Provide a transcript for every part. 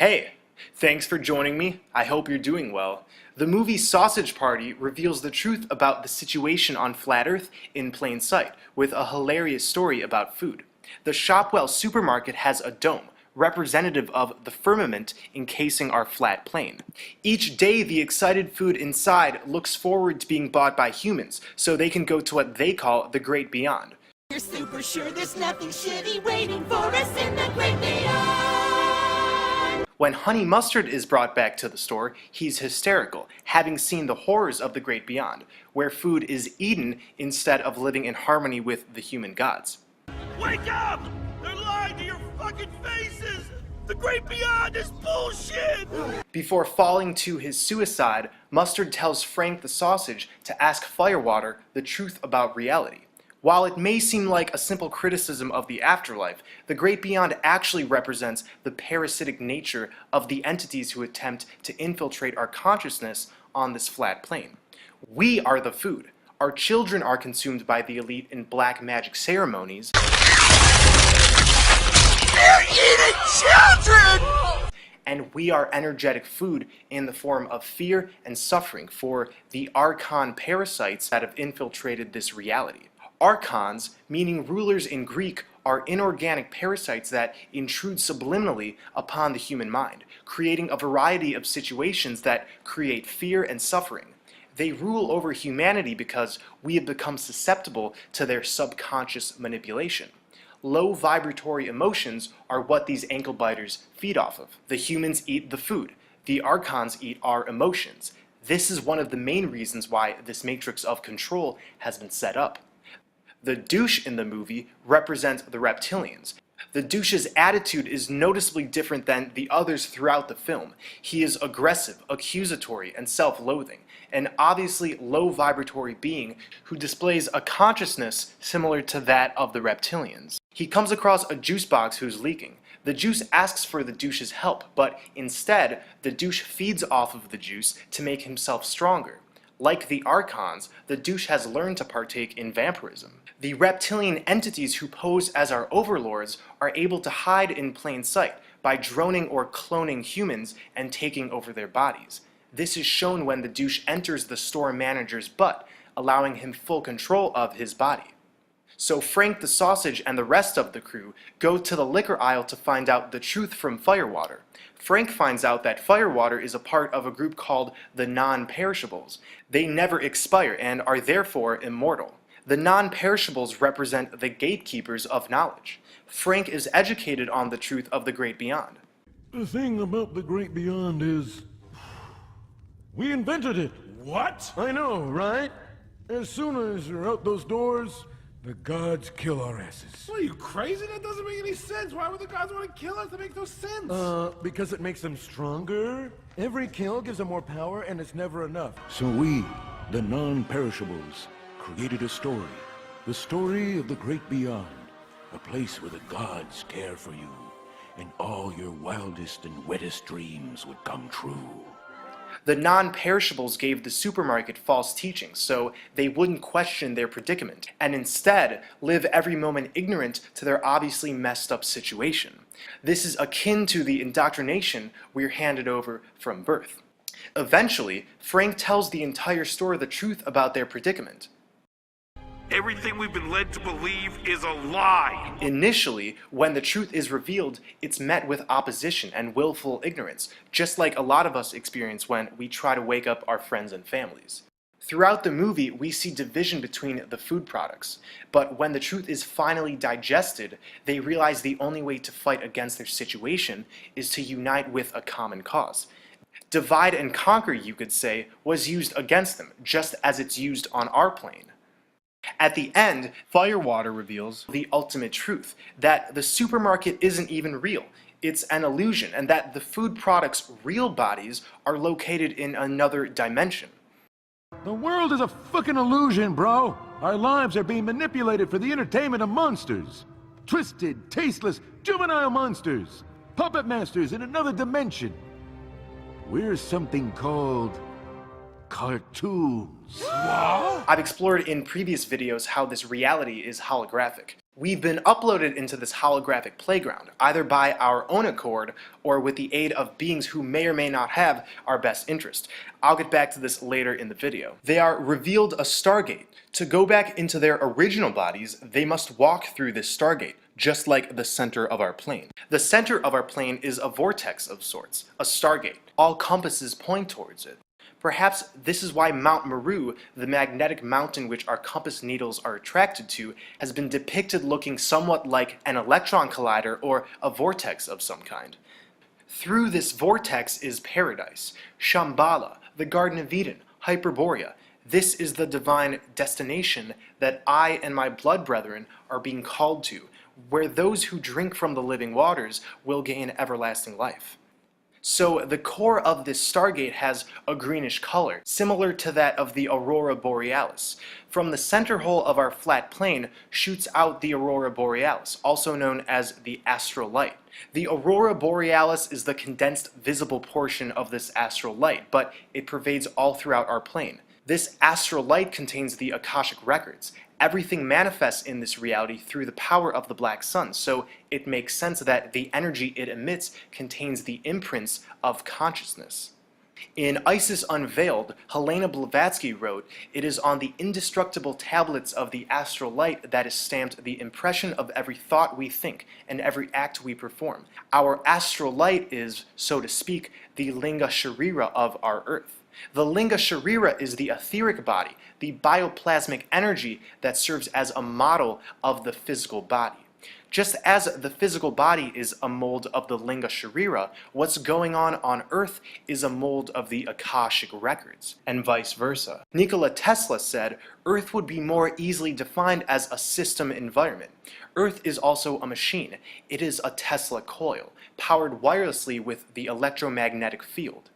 Hey, thanks for joining me. I hope you're doing well. The movie Sausage Party reveals the truth about the situation on Flat Earth in plain sight, with a hilarious story about food. The Shopwell supermarket has a dome, representative of the firmament encasing our flat plane. Each day, the excited food inside looks forward to being bought by humans, so they can go to what they call the Great Beyond. You're super sure there's nothing shitty waiting for us in the Great Beyond. When Honey Mustard is brought back to the store, he's hysterical, having seen the horrors of the Great Beyond, where food is eaten instead of living in harmony with the human gods. Wake up! They're lying to your fucking faces! The Great Beyond is bullshit! Before falling to his suicide, Mustard tells Frank the Sausage to ask Firewater the truth about reality. While it may seem like a simple criticism of the afterlife, the Great Beyond actually represents the parasitic nature of the entities who attempt to infiltrate our consciousness on this flat plane. We are the food. Our children are consumed by the elite in black magic ceremonies. They're eating children! And we are energetic food in the form of fear and suffering for the Archon parasites that have infiltrated this reality. Archons, meaning rulers in Greek, are inorganic parasites that intrude subliminally upon the human mind, creating a variety of situations that create fear and suffering. They rule over humanity because we have become susceptible to their subconscious manipulation. Low vibratory emotions are what these ankle biters feed off of. The humans eat the food. The Archons eat our emotions. This is one of the main reasons why this matrix of control has been set up. The douche in the movie represents the reptilians. The douche's attitude is noticeably different than the others throughout the film. He is aggressive, accusatory, and self-loathing, an obviously low vibratory being who displays a consciousness similar to that of the reptilians. He comes across a juice box who's leaking. The juice asks for the douche's help, but instead, the douche feeds off of the juice to make himself stronger. Like the Archons, the douche has learned to partake in vampirism. The reptilian entities who pose as our overlords are able to hide in plain sight by droning or cloning humans and taking over their bodies. This is shown when the douche enters the store manager's butt, allowing him full control of his body. So Frank the Sausage and the rest of the crew go to the liquor aisle to find out the truth from Firewater. Frank finds out that Firewater is a part of a group called the Non-Perishables. They never expire and are therefore immortal. The non-perishables represent the gatekeepers of knowledge. Frank is educated on the truth of the Great Beyond. The thing about the Great Beyond is, we invented it. What? I know, right? As soon as you're out those doors, the gods kill our asses. What, are you crazy? That doesn't make any sense. Why would the gods want to kill us? That makes no sense. Because it makes them stronger. Every kill gives them more power, and it's never enough. So we, the non-perishables, created a story. The story of the Great Beyond. A place where the gods care for you, and all your wildest and wettest dreams would come true. The non-perishables gave the supermarket false teachings so they wouldn't question their predicament, and instead live every moment ignorant to their obviously messed up situation. This is akin to the indoctrination we're handed over from birth. Eventually, Frank tells the entire store the truth about their predicament. Everything we've been led to believe is a lie. Initially, when the truth is revealed, it's met with opposition and willful ignorance, just like a lot of us experience when we try to wake up our friends and families. Throughout the movie, we see division between the food products, but when the truth is finally digested, they realize the only way to fight against their situation is to unite with a common cause. Divide and conquer, you could say, was used against them, just as it's used on our plane. At the end, Firewater reveals the ultimate truth, that the supermarket isn't even real. It's an illusion, and that the food products' real bodies are located in another dimension. The world is a fucking illusion, bro. Our lives are being manipulated for the entertainment of monsters. Twisted, tasteless, juvenile monsters. Puppet masters in another dimension. We're something called cartoons. I've explored in previous videos how this reality is holographic. We've been uploaded into this holographic playground, either by our own accord or with the aid of beings who may or may not have our best interest. I'll get back to this later in the video. They are revealed a Stargate. To go back into their original bodies, they must walk through this Stargate, just like the center of our plane. The center of our plane is a vortex of sorts, a Stargate. All compasses point towards it. Perhaps this is why Mount Meru, the magnetic mountain which our compass needles are attracted to, has been depicted looking somewhat like an electron collider or a vortex of some kind. Through this vortex is paradise, Shambhala, the Garden of Eden, Hyperborea. This is the divine destination that I and my blood brethren are being called to, where those who drink from the living waters will gain everlasting life. So the core of this Stargate has a greenish color, similar to that of the Aurora Borealis. From the center hole of our flat plane shoots out the Aurora Borealis, also known as the astral light. The Aurora Borealis is the condensed visible portion of this astral light, but it pervades all throughout our plane. This astral light contains the Akashic records. Everything manifests in this reality through the power of the black sun, so it makes sense that the energy it emits contains the imprints of consciousness. In Isis Unveiled, Helena Blavatsky wrote, "It is on the indestructible tablets of the astral light that is stamped the impression of every thought we think and every act we perform. Our astral light is, so to speak, the Linga Sharira of our earth." The Linga Sharira is the etheric body, the bioplasmic energy that serves as a model of the physical body. Just as the physical body is a mold of the Linga Sharira, what's going on Earth is a mold of the Akashic records, and vice versa. Nikola Tesla said Earth would be more easily defined as a system environment. Earth is also a machine. It is a Tesla coil, powered wirelessly with the electromagnetic field.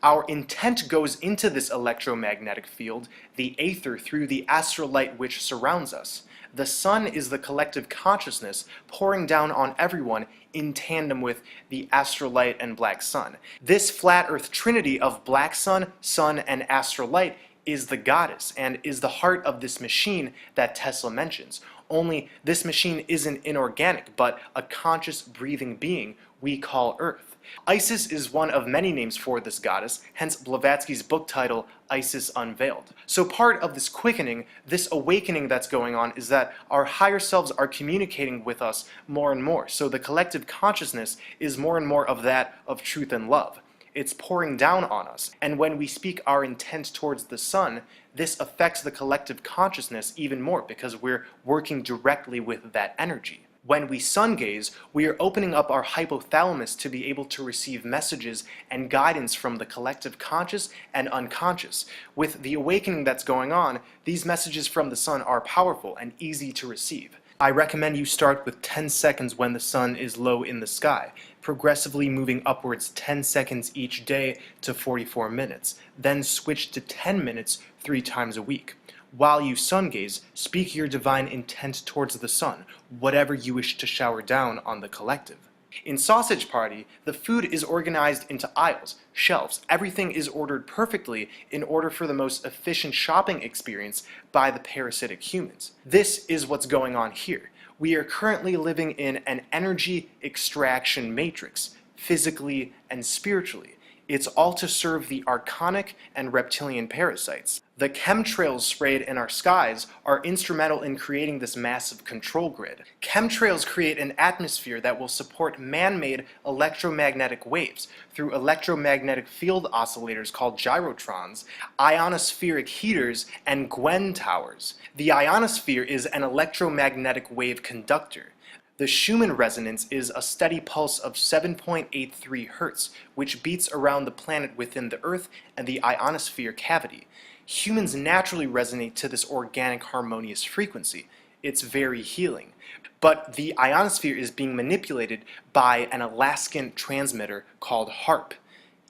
Our intent goes into this electromagnetic field, the aether, through the astral light which surrounds us. The sun is the collective consciousness pouring down on everyone in tandem with the astral light and black sun. This flat earth trinity of black sun, and astral light is the goddess and is the heart of this machine that Tesla mentions. Only this machine isn't inorganic, but a conscious breathing being we call Earth. Isis is one of many names for this goddess, hence Blavatsky's book title, Isis Unveiled. So part of this quickening, this awakening that's going on, is that our higher selves are communicating with us more and more. So the collective consciousness is more and more of that of truth and love. It's pouring down on us. And when we speak our intent towards the sun, this affects the collective consciousness even more because we're working directly with that energy. When we sun gaze, we are opening up our hypothalamus to be able to receive messages and guidance from the collective conscious and unconscious. With the awakening that's going on, these messages from the sun are powerful and easy to receive. I recommend you start with 10 seconds when the sun is low in the sky, progressively moving upwards 10 seconds each day to 44 minutes, then switch to 10 minutes 3 times a week. While you sun gaze, speak your divine intent towards the sun, whatever you wish to shower down on the collective. In Sausage Party, the food is organized into aisles, shelves. Everything is ordered perfectly in order for the most efficient shopping experience by the parasitic humans. This is what's going on here. We are currently living in an energy extraction matrix, physically and spiritually. It's all to serve the archonic and reptilian parasites. The chemtrails sprayed in our skies are instrumental in creating this massive control grid. Chemtrails create an atmosphere that will support man-made electromagnetic waves through electromagnetic field oscillators called gyrotrons, ionospheric heaters, and Gwen towers. The ionosphere is an electromagnetic wave conductor. The Schumann resonance is a steady pulse of 7.83 Hz, which beats around the planet within the Earth and the ionosphere cavity. Humans naturally resonate to this organic, harmonious frequency. It's very healing. But the ionosphere is being manipulated by an Alaskan transmitter called HAARP.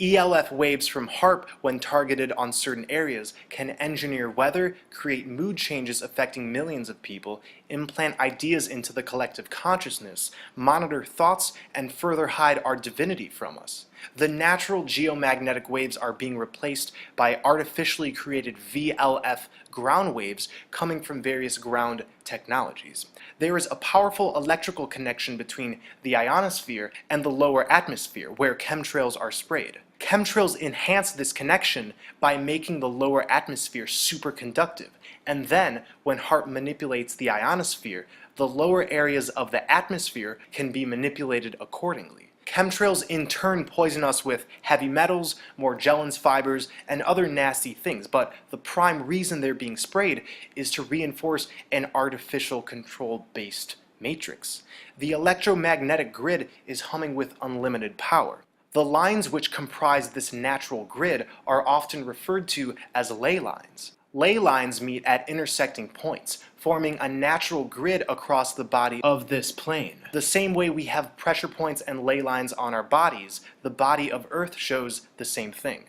ELF waves from HAARP, when targeted on certain areas, can engineer weather, create mood changes affecting millions of people, implant ideas into the collective consciousness, monitor thoughts, and further hide our divinity from us. The natural geomagnetic waves are being replaced by artificially created VLF ground waves coming from various ground technologies. There is a powerful electrical connection between the ionosphere and the lower atmosphere, where chemtrails are sprayed. Chemtrails enhance this connection by making the lower atmosphere superconductive, and then, when HAARP manipulates the ionosphere, the lower areas of the atmosphere can be manipulated accordingly. Chemtrails in turn poison us with heavy metals, Morgellons fibers, and other nasty things, but the prime reason they're being sprayed is to reinforce an artificial control-based matrix. The electromagnetic grid is humming with unlimited power. The lines which comprise this natural grid are often referred to as ley lines. Ley lines meet at intersecting points, forming a natural grid across the body of this plane. The same way we have pressure points and ley lines on our bodies, the body of Earth shows the same thing.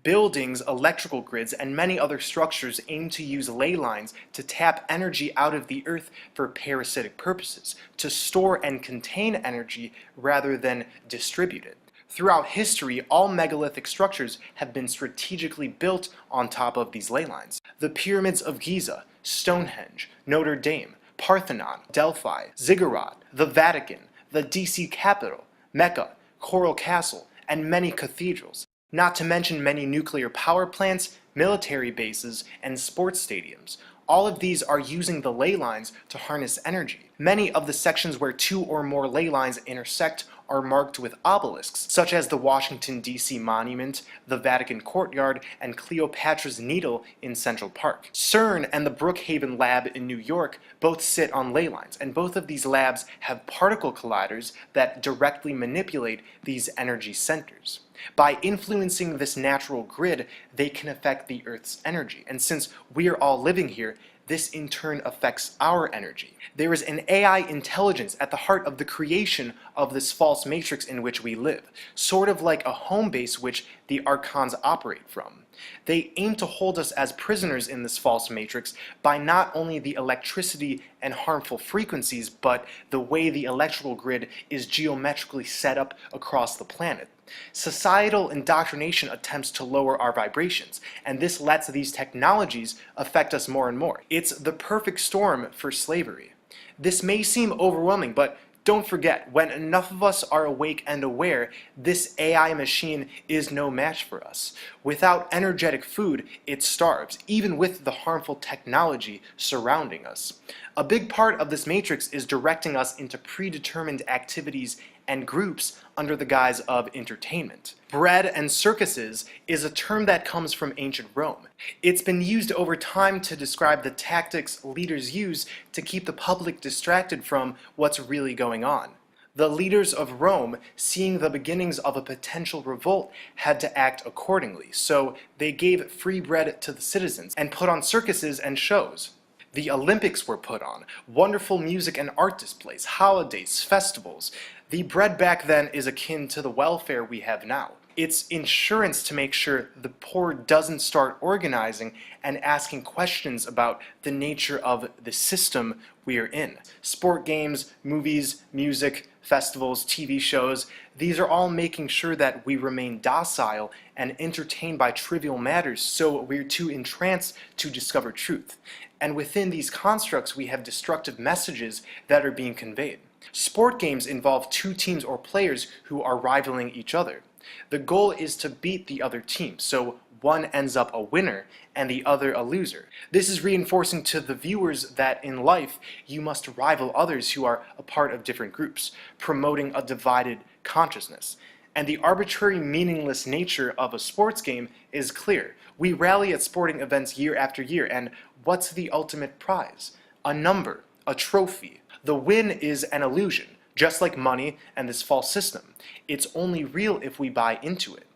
Buildings, electrical grids, and many other structures aim to use ley lines to tap energy out of the Earth for parasitic purposes, to store and contain energy rather than distribute it. Throughout history, all megalithic structures have been strategically built on top of these ley lines. The pyramids of Giza, Stonehenge, Notre Dame, Parthenon, Delphi, Ziggurat, the Vatican, the DC Capitol, Mecca, Coral Castle, and many cathedrals, not to mention many nuclear power plants, military bases, and sports stadiums. All of these are using the ley lines to harness energy. Many of the sections where two or more ley lines intersect are marked with obelisks, such as the Washington, D.C. Monument, the Vatican Courtyard, and Cleopatra's Needle in Central Park. CERN and the Brookhaven Lab in New York both sit on ley lines, and both of these labs have particle colliders that directly manipulate these energy centers. By influencing this natural grid, they can affect the Earth's energy, and since we are all living here, this in turn affects our energy. There is an AI intelligence at the heart of the creation of this false matrix in which we live, sort of like a home base which the Archons operate from. They aim to hold us as prisoners in this false matrix by not only the electricity and harmful frequencies, but the way the electrical grid is geometrically set up across the planet. Societal indoctrination attempts to lower our vibrations, and this lets these technologies affect us more and more. It's the perfect storm for slavery. This may seem overwhelming, but don't forget, when enough of us are awake and aware, this AI machine is no match for us. Without energetic food, it starves, even with the harmful technology surrounding us. A big part of this matrix is directing us into predetermined activities and groups under the guise of entertainment. Bread and circuses is a term that comes from ancient Rome. It's been used over time to describe the tactics leaders use to keep the public distracted from what's really going on. The leaders of Rome, seeing the beginnings of a potential revolt, had to act accordingly, so they gave free bread to the citizens and put on circuses and shows. The Olympics were put on, wonderful music and art displays, holidays, festivals. The bread back then is akin to the welfare we have now. It's insurance to make sure the poor doesn't start organizing and asking questions about the nature of the system we are in. Sport games, movies, music, festivals, TV shows, these are all making sure that we remain docile and entertained by trivial matters, so we're too entranced to discover truth. And within these constructs, we have destructive messages that are being conveyed. Sport games involve two teams or players who are rivaling each other. The goal is to beat the other team, so one ends up a winner and the other a loser. This is reinforcing to the viewers that in life you must rival others who are a part of different groups, promoting a divided consciousness. And the arbitrary, meaningless nature of a sports game is clear. We rally at sporting events year after year, and what's the ultimate prize? A number, a trophy. The win is an illusion, just like money and this false system. It's only real if we buy into it.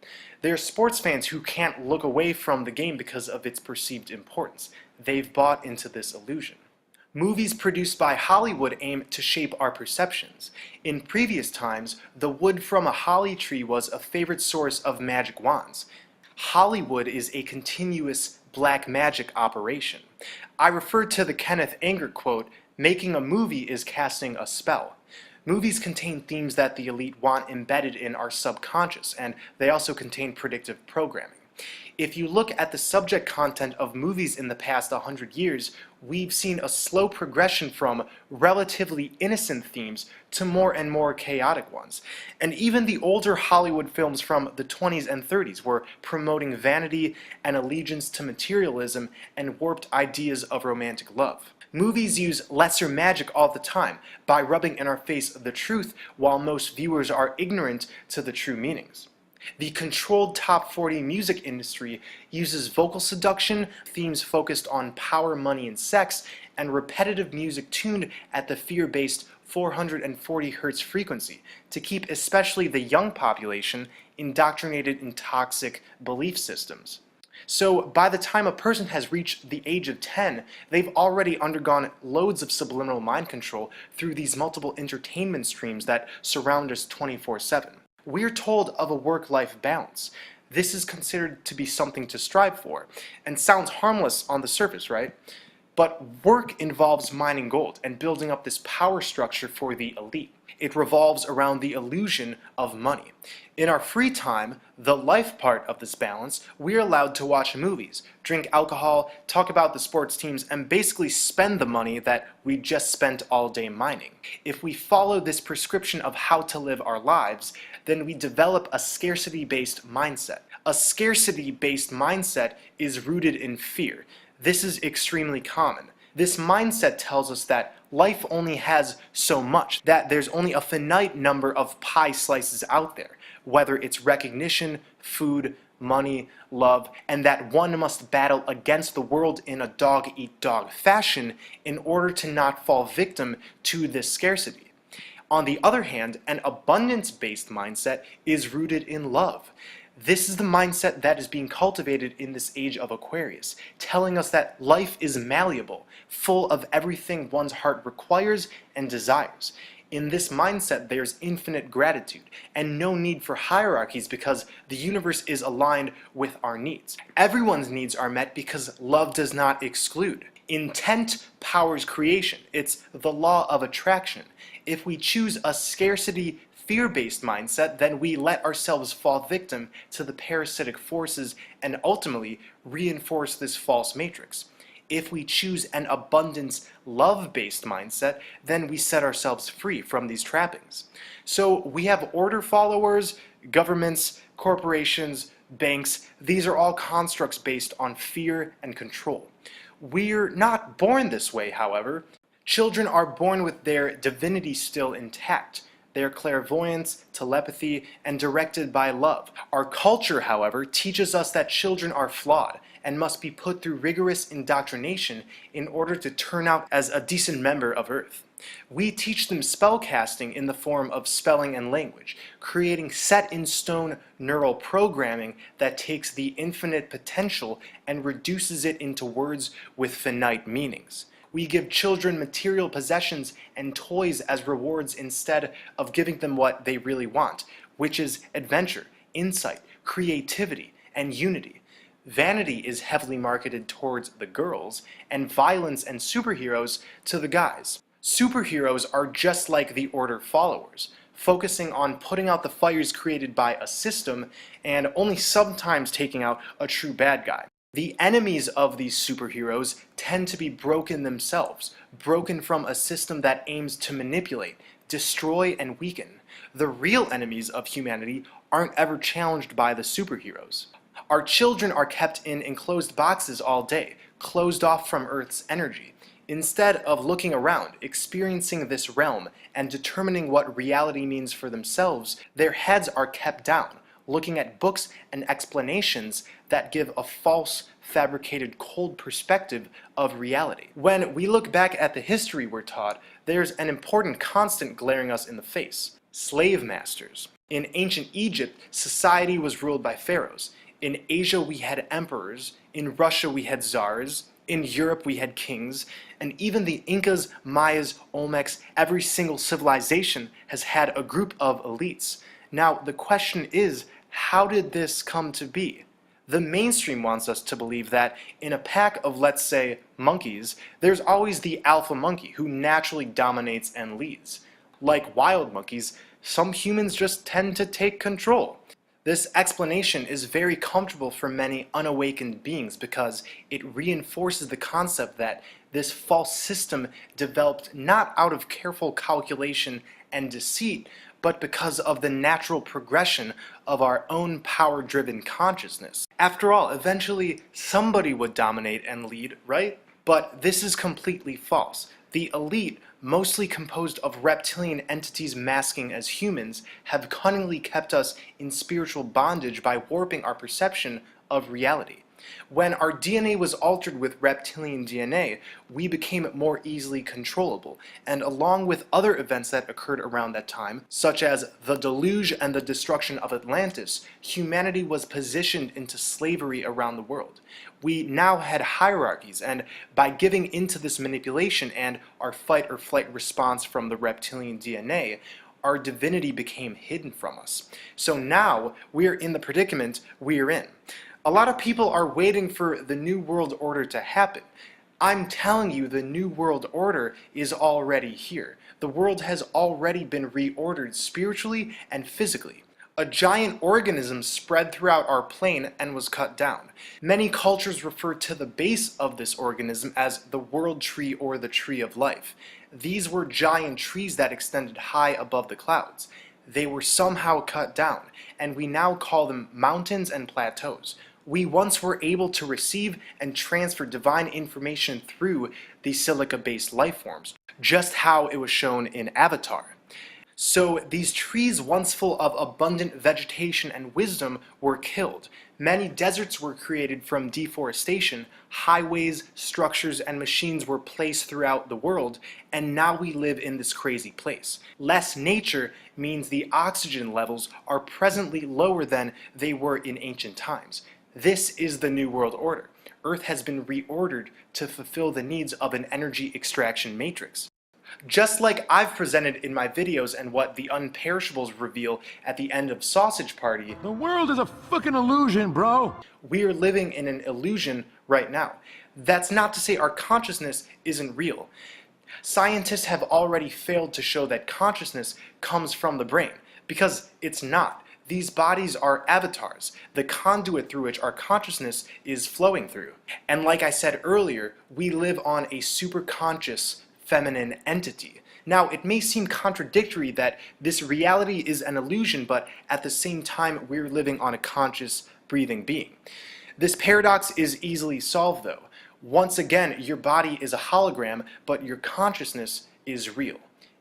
There are sports fans who can't look away from the game because of its perceived importance. They've bought into this illusion. Movies produced by Hollywood aim to shape our perceptions. In previous times, the wood from a holly tree was a favorite source of magic wands. Hollywood is a continuous black magic operation. I refer to the Kenneth Anger quote, "Making a movie is casting a spell." Movies contain themes that the elite want embedded in our subconscious, and they also contain predictive programming. If you look at the subject content of movies in the past 100 years, we've seen a slow progression from relatively innocent themes to more and more chaotic ones. And even the older Hollywood films from the 20s and 30s were promoting vanity and allegiance to materialism and warped ideas of romantic love. Movies use lesser magic all the time by rubbing in our face the truth while most viewers are ignorant to the true meanings. The controlled top 40 music industry uses vocal seduction, themes focused on power, money, and sex, and repetitive music tuned at the fear-based 440 Hz frequency to keep especially the young population indoctrinated in toxic belief systems. So by the time a person has reached the age of 10, they've already undergone loads of subliminal mind control through these multiple entertainment streams that surround us 24/7. We're told of a work-life balance. This is considered to be something to strive for, and sounds harmless on the surface, right? But work involves mining gold and building up this power structure for the elite. It revolves around the illusion of money. In our free time, the life part of this balance, we're allowed to watch movies, drink alcohol, talk about the sports teams, and basically spend the money that we just spent all day mining. If we follow this prescription of how to live our lives, then we develop a scarcity-based mindset. A scarcity-based mindset is rooted in fear. This is extremely common. This mindset tells us that life only has so much, that there's only a finite number of pie slices out there, whether it's recognition, food, money, love, and that one must battle against the world in a dog-eat-dog fashion in order to not fall victim to this scarcity. On the other hand, an abundance-based mindset is rooted in love. This is the mindset that is being cultivated in this age of Aquarius, telling us that life is malleable, full of everything one's heart requires and desires. In this mindset, there's infinite gratitude and no need for hierarchies because the universe is aligned with our needs. Everyone's needs are met because love does not exclude. Intent powers creation. It's the law of attraction. If we choose a scarcity, fear-based mindset, then we let ourselves fall victim to the parasitic forces and ultimately reinforce this false matrix. If we choose an abundance, love-based mindset, then we set ourselves free from these trappings. So we have order followers, governments, corporations, banks. These are all constructs based on fear and control. We're not born this way, however. Children are born with their divinity still intact. Their clairvoyance, telepathy, and directed by love. Our culture, however, teaches us that children are flawed and must be put through rigorous indoctrination in order to turn out as a decent member of Earth. We teach them spellcasting in the form of spelling and language, creating set-in-stone neural programming that takes the infinite potential and reduces it into words with finite meanings. We give children material possessions and toys as rewards instead of giving them what they really want, which is adventure, insight, creativity, and unity. Vanity is heavily marketed towards the girls, and violence and superheroes to the guys. Superheroes are just like the Order followers, focusing on putting out the fires created by a system and only sometimes taking out a true bad guy. The enemies of these superheroes tend to be broken themselves, broken from a system that aims to manipulate, destroy, and weaken. The real enemies of humanity aren't ever challenged by the superheroes. Our children are kept in enclosed boxes all day, closed off from Earth's energy. Instead of looking around, experiencing this realm, and determining what reality means for themselves, their heads are kept down, looking at books and explanations that give a false, fabricated, cold perspective of reality. When we look back at the history we're taught, there's an important constant glaring us in the face: slave masters. In ancient Egypt, society was ruled by pharaohs. In Asia, we had emperors. In Russia, we had czars. In Europe, we had kings. And even the Incas, Mayas, Olmecs, every single civilization has had a group of elites. Now, the question is, how did this come to be? The mainstream wants us to believe that in a pack of, let's say, monkeys, there's always the alpha monkey who naturally dominates and leads. Like wild monkeys, some humans just tend to take control. This explanation is very comfortable for many unawakened beings because it reinforces the concept that this false system developed not out of careful calculation and deceit, but because of the natural progression of our own power-driven consciousness. After all, eventually somebody would dominate and lead, right? But this is completely false. The elite, mostly composed of reptilian entities masking as humans, have cunningly kept us in spiritual bondage by warping our perception of reality. When our DNA was altered with reptilian DNA, we became more easily controllable, and along with other events that occurred around that time, such as the deluge and the destruction of Atlantis, humanity was positioned into slavery around the world. We now had hierarchies, and by giving into this manipulation and our fight or flight response from the reptilian DNA, our divinity became hidden from us. So now we're in the predicament we're in. A lot of people are waiting for the New World Order to happen. I'm telling you, the New World Order is already here. The world has already been reordered spiritually and physically. A giant organism spread throughout our plane and was cut down. Many cultures refer to the base of this organism as the world tree or the tree of life. These were giant trees that extended high above the clouds. They were somehow cut down, and we now call them mountains and plateaus. We once were able to receive and transfer divine information through these silica-based life forms, just how it was shown in Avatar. So these trees, once full of abundant vegetation and wisdom, were killed. Many deserts were created from deforestation, highways, structures, and machines were placed throughout the world, and now we live in this crazy place. Less nature means the oxygen levels are presently lower than they were in ancient times. This is the New World Order. Earth has been reordered to fulfill the needs of an energy extraction matrix. Just like I've presented in my videos and what the Unperishables reveal at the end of Sausage Party, The world is a fucking illusion, bro! we are living in an illusion right now. That's not to say our consciousness isn't real. Scientists have already failed to show that consciousness comes from the brain, because it's not. These bodies are avatars, the conduit through which our consciousness is flowing through. And like I said earlier, we live on a superconscious feminine entity. Now, it may seem contradictory that this reality is an illusion, but at the same time, we're living on a conscious, breathing being. This paradox is easily solved, though. Once again, your body is a hologram, but your consciousness is real.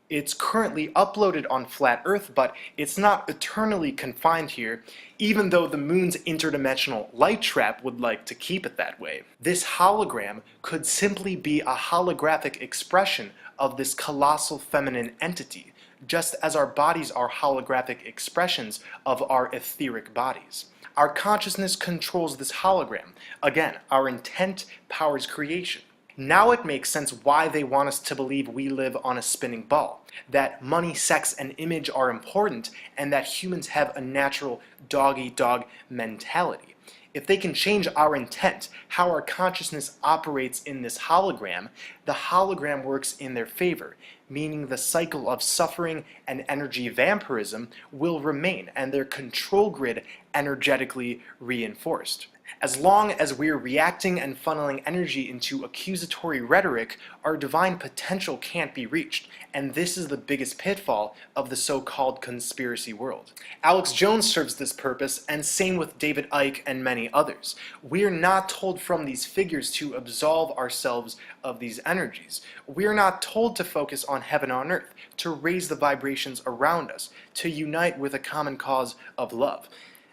It's currently uploaded on Flat Earth, but it's not eternally confined here, even though the moon's interdimensional light trap would like to keep it that way. This hologram could simply be a holographic expression of this colossal feminine entity, just as our bodies are holographic expressions of our etheric bodies. Our consciousness controls this hologram. Again, our intent powers creation. Now it makes sense why they want us to believe we live on a spinning ball, that money, sex, and image are important, and that humans have a natural dog-eat-dog mentality. If they can change our intent, how our consciousness operates in this hologram, the hologram works in their favor, meaning the cycle of suffering and energy vampirism will remain, and their control grid energetically reinforced. As long as we're reacting and funneling energy into accusatory rhetoric, our divine potential can't be reached, and this is the biggest pitfall of the so-called conspiracy world. Alex Jones serves this purpose, and same with David Icke and many others. We're not told from these figures to absolve ourselves of these energies. We're not told to focus on heaven on earth, to raise the vibrations around us, to unite with a common cause of love.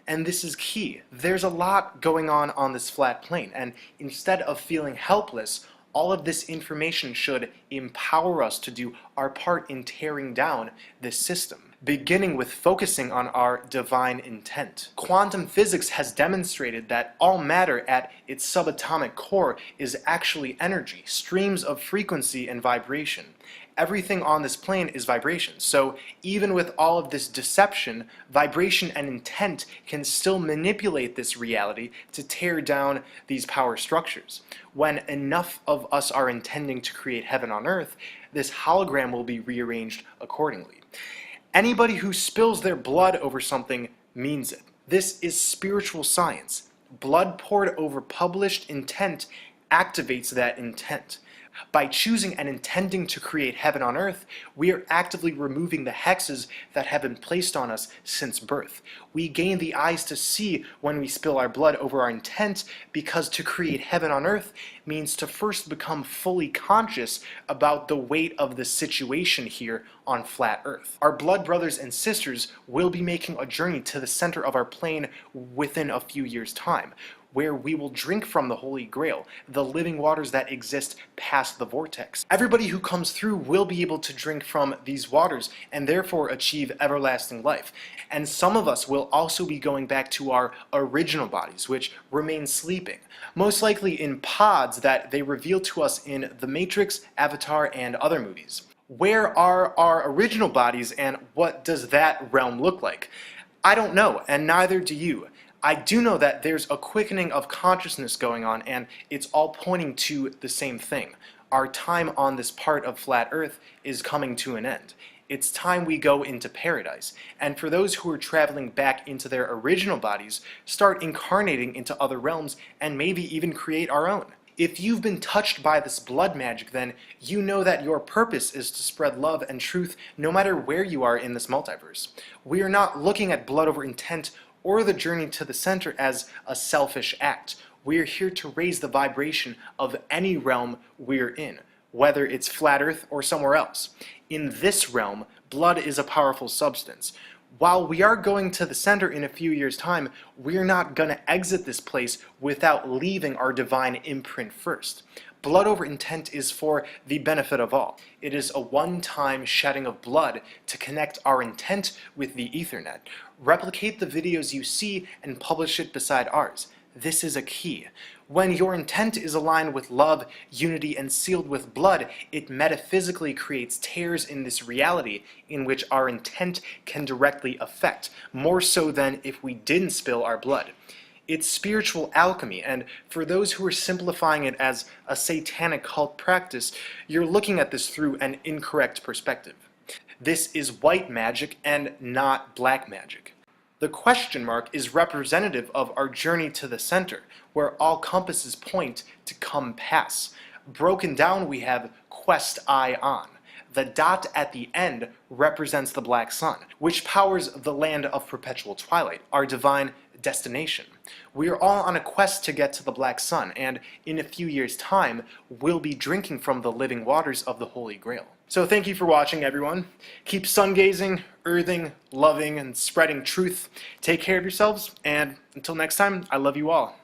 And this is key. There's a lot going on this flat plane, and instead of feeling helpless, all of this information should empower us to do our part in tearing down this system, beginning with focusing on our divine intent. Quantum physics has demonstrated that all matter at its subatomic core is actually energy, streams of frequency and vibration. Everything on this plane is vibration, so even with all of this deception, vibration and intent can still manipulate this reality to tear down these power structures. When enough of us are intending to create heaven on earth, this hologram will be rearranged accordingly. Anybody who spills their blood over something means it. This is spiritual science. Blood poured over published intent activates that intent. By choosing and intending to create heaven on earth, we are actively removing the hexes that have been placed on us since birth. We gain the eyes to see when we spill our blood over our intent, because to create heaven on earth means to first become fully conscious about the weight of the situation here on flat earth. Our blood brothers and sisters will be making a journey to the center of our plane within a few years' time, where we will drink from the Holy Grail, the living waters that exist past the vortex. Everybody who comes through will be able to drink from these waters and therefore achieve everlasting life. And some of us will also be going back to our original bodies, which remain sleeping, most likely in pods that they reveal to us in The Matrix, Avatar, and other movies. Where are our original bodies, and what does that realm look like? I don't know, and neither do you. I do know that there's a quickening of consciousness going on, and it's all pointing to the same thing. Our time on this part of flat earth is coming to an end. It's time we go into paradise, and for those who are traveling back into their original bodies, start incarnating into other realms and maybe even create our own. If you've been touched by this blood magic, then you know that your purpose is to spread love and truth no matter where you are in this multiverse. We are not looking at blood over intent or the journey to the center as a selfish act. We are here to raise the vibration of any realm we're in, whether it's flat earth or somewhere else. In this realm, blood is a powerful substance. While we are going to the center in a few years' time, we're not going to exit this place without leaving our divine imprint first. Blood over intent is for the benefit of all. It is a one-time shedding of blood to connect our intent with the Ethernet. Replicate the videos you see and publish it beside ours. This is a key. When your intent is aligned with love, unity, and sealed with blood, it metaphysically creates tears in this reality in which our intent can directly affect, more so than if we didn't spill our blood. It's spiritual alchemy, and for those who are simplifying it as a satanic cult practice, you're looking at this through an incorrect perspective. This is white magic and not black magic. The question mark is representative of our journey to the center, where all compasses point to come pass. Broken down, we have Quest Eye On. The dot at the end represents the black sun, which powers the land of perpetual twilight, our divine destination. We are all on a quest to get to the black sun, and in a few years' time, we'll be drinking from the living waters of the Holy Grail. So thank you for watching, everyone. Keep sun-gazing, earthing, loving, and spreading truth. Take care of yourselves, and until next time, I love you all.